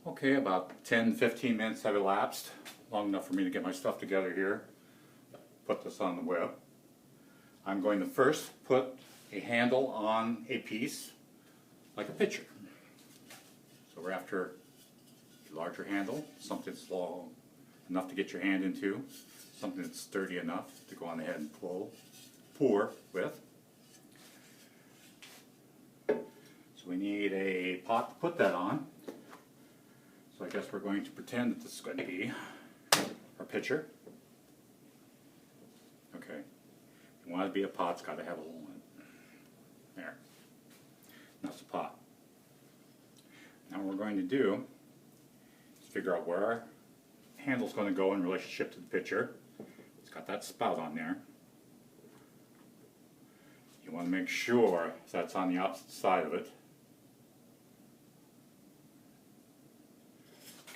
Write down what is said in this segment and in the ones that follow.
Okay, about 10-15 minutes have elapsed, long enough for me to get my stuff together here, put this on the web. I'm going to first put a handle on a piece like a pitcher. So we're after a larger handle, something that's long enough to get your hand into, something that's sturdy enough to go on ahead and pour with. So we need a pot to put that on. So I guess we're going to pretend that this is going to be our pitcher. Okay. If you want it to be a pot, it's got to have a hole in it. There. That's the pot. Now what we're going to do is figure out where our handle's going to go in relationship to the pitcher. It's got that spout on there. You want to make sure that's on the opposite side of it.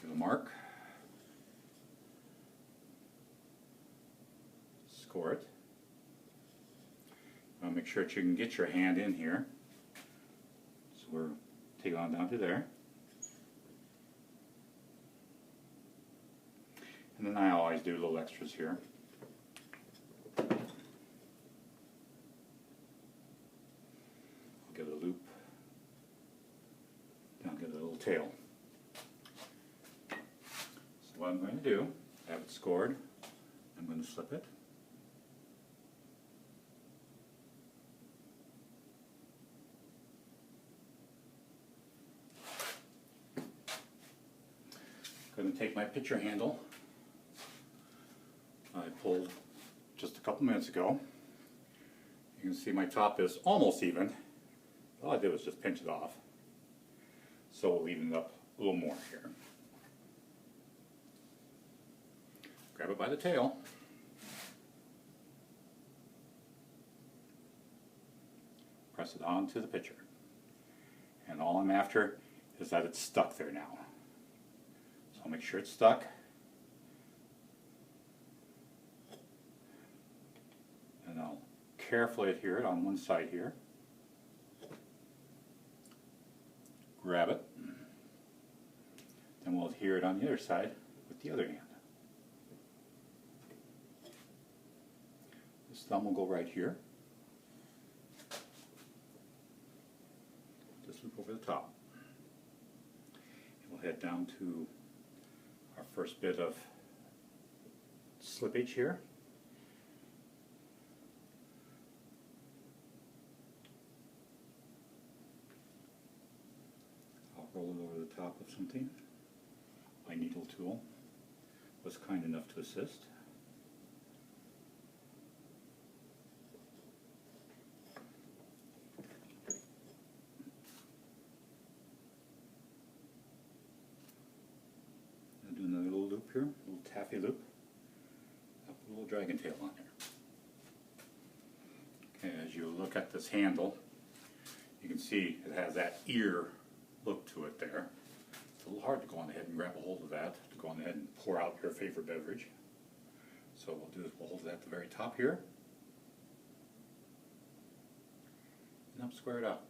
Give a mark. Score it. You want to make sure that you can get your hand in here. So we're taking on down to there. And then I always do little extras here. I'll give it a loop. Then I'll give it a little tail. So what I'm going to do, I have it scored. I'm going to slip it. I'm going to take my pitcher handle I pulled just a couple minutes ago. You can see my top is almost even. All I did was just pinch it off. So we'll even it up a little more here. Grab it by the tail. Press it onto the pitcher. And all I'm after is that it's stuck there now. So I'll make sure it's stuck. And I'll carefully adhere it on one side here. Grab it. Then we'll adhere it on the other side with the other hand. This thumb will go right here. Just loop over the top. And we'll head down to our first bit of slippage here. Roll it over the top of something. My needle tool was kind enough to assist. I'll do another little loop here, a little taffy loop. I'll put a little dragon tail on there. Okay, as you look at this handle, you can see it has that ear look to it there. It's a little hard to go on ahead and grab a hold of that, to go on ahead and pour out your favorite beverage. So what we'll do is we'll hold it at the very top here. And up square it out.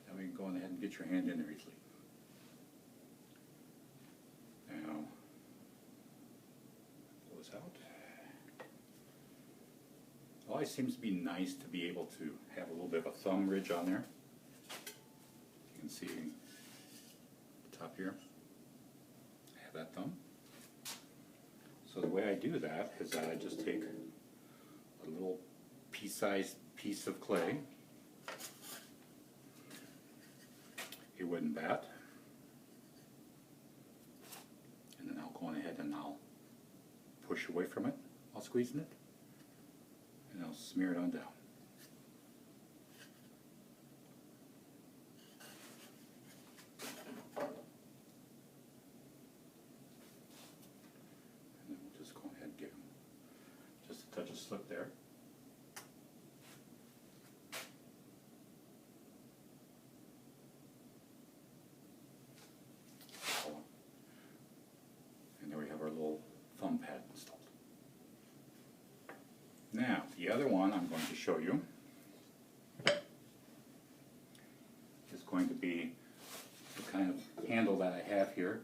Then we can go on ahead and get your hand in there easily. Now, pull this out. It always seems to be nice to be able to have a little bit of a thumb ridge on there. You can see the top here. I have that thumb. So the way I do that is that I just take a little pea-sized piece of clay, a wooden bat, and then I'll go on ahead and I'll push away from it while squeezing it, and I'll smear it on down. Touch a slip there. And there we have our little thumb pad installed. Now, the other one I'm going to show you handle that I have here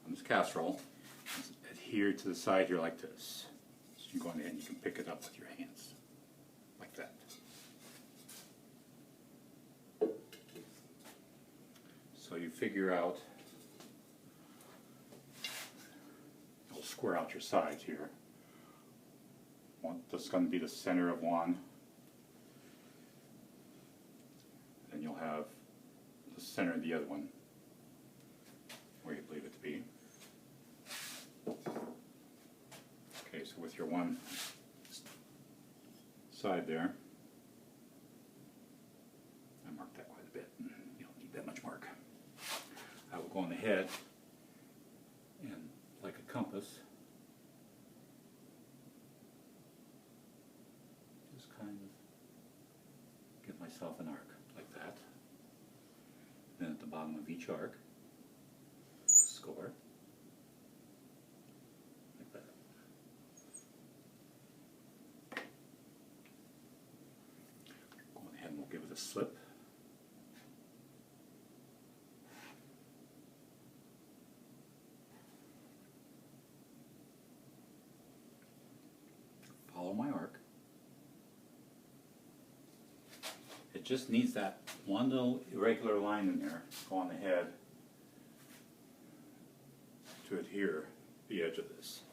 on this casserole is adhered to the side here like this. So you go ahead and you can pick it up with your hands, like that. So you figure out, you'll square out your sides here. This is going to be the center of one. And you'll have the center of the other one, where you believe it to be. Okay, so with your one side there, I marked that quite a bit. You don't need that much mark. I will go on ahead and, like a compass, just kind of give myself an arc like that. Then at the bottom of each arc, score like that. Go ahead and we'll give it a slip. Follow my arc. It just needs that one little irregular line in there. Go on ahead to adhere the edge of this.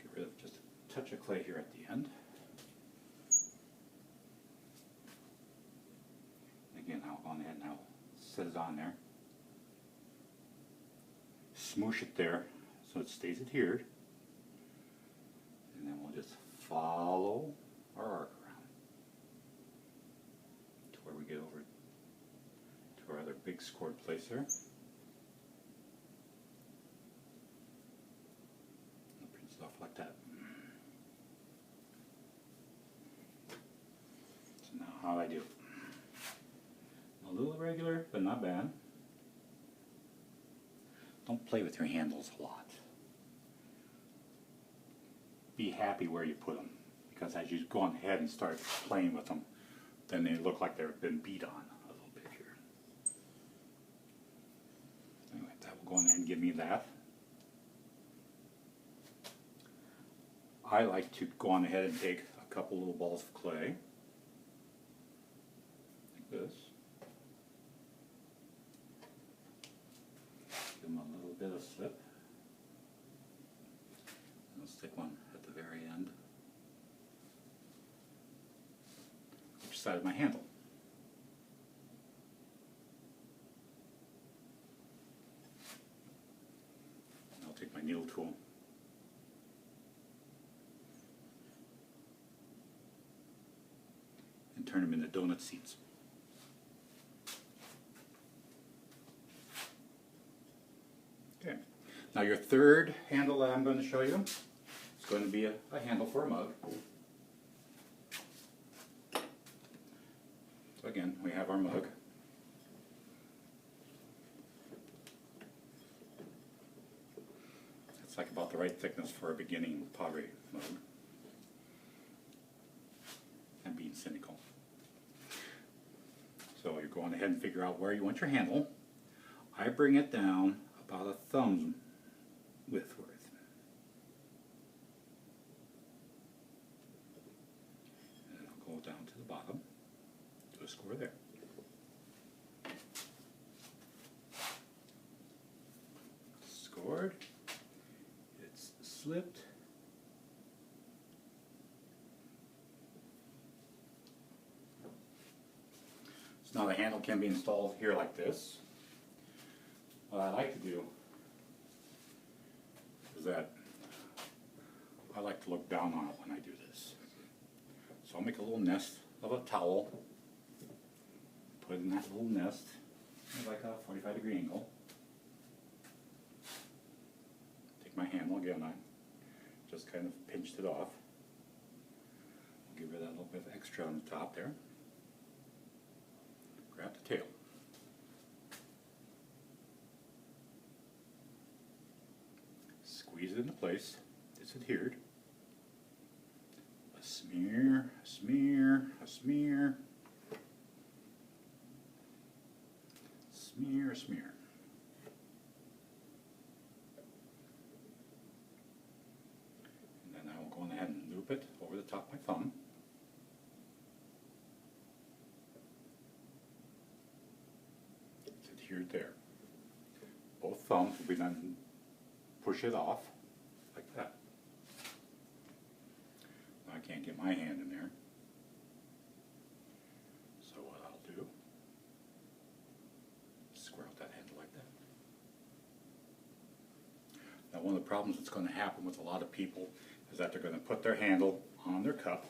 Get rid of just a touch of clay here at the end. And again, I'll go on ahead and I'll set it on there. Smoosh it there so it stays adhered. And then we'll just follow our arc around to where we get over to our other big scored place there. I'll print it off like that. So now how I do it. A little irregular, but not bad. Don't play with your handles a lot. Be happy where you put them, because as you go on ahead and start playing with them, then they look like they've been beat on a little bit here. Anyway, that will go on ahead and give me that. I like to go on ahead and take a couple little balls of clay, like this. Give them a little bit of slip. I'll stick one at the very end. Which side of my handle? And I'll take my needle tool. And turn them into donut seeds. Okay. Now your third handle that I'm going to show you is going to be a handle for a mug. So again, we have our mug. It's like about the right thickness for a beginning pottery mug. And being cynical. So you're going ahead and figure out where you want your handle. I bring it down about a thumb width worth. And then I'll go down to the bottom, do a score there. Scored. It's slipped. So now the handle can be installed here like this. What I like to do is that I like to look down on it when I do this. So I'll make a little nest of a towel, put it in that little nest, like a 45-degree angle. Take my handle again, I just kind of pinched it off. Give her that little bit of extra on the top there. Grab the tail. Squeeze it into place. It's adhered. A smear, a smear, a smear. Smear, smear. And then I will go ahead and loop it over the top of my thumb. It's adhered there. Both thumbs will be then push it off like that. Now I can't get my hand in there. So what I'll do, square out that handle like that. Now one of the problems that's going to happen with a lot of people is that they're going to put their handle on their cup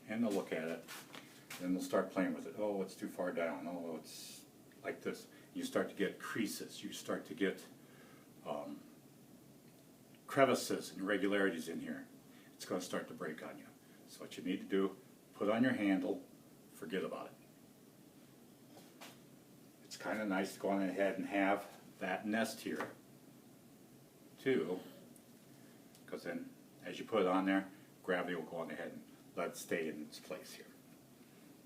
and they'll look at it and they'll start playing with it. Oh, it's too far down. Oh, it's like this. You start to get creases. You start to get crevices and irregularities in here. It's going to start to break on you. So what you need to do, put on your handle, forget about it. It's kind of nice to go on ahead and have that nest here too, because then as you put it on there, gravity will go on ahead and let it stay in its place here.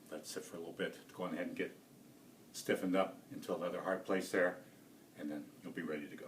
Let it sit for a little bit to go on ahead and get stiffened up until the other hard place there, and then you'll be ready to go.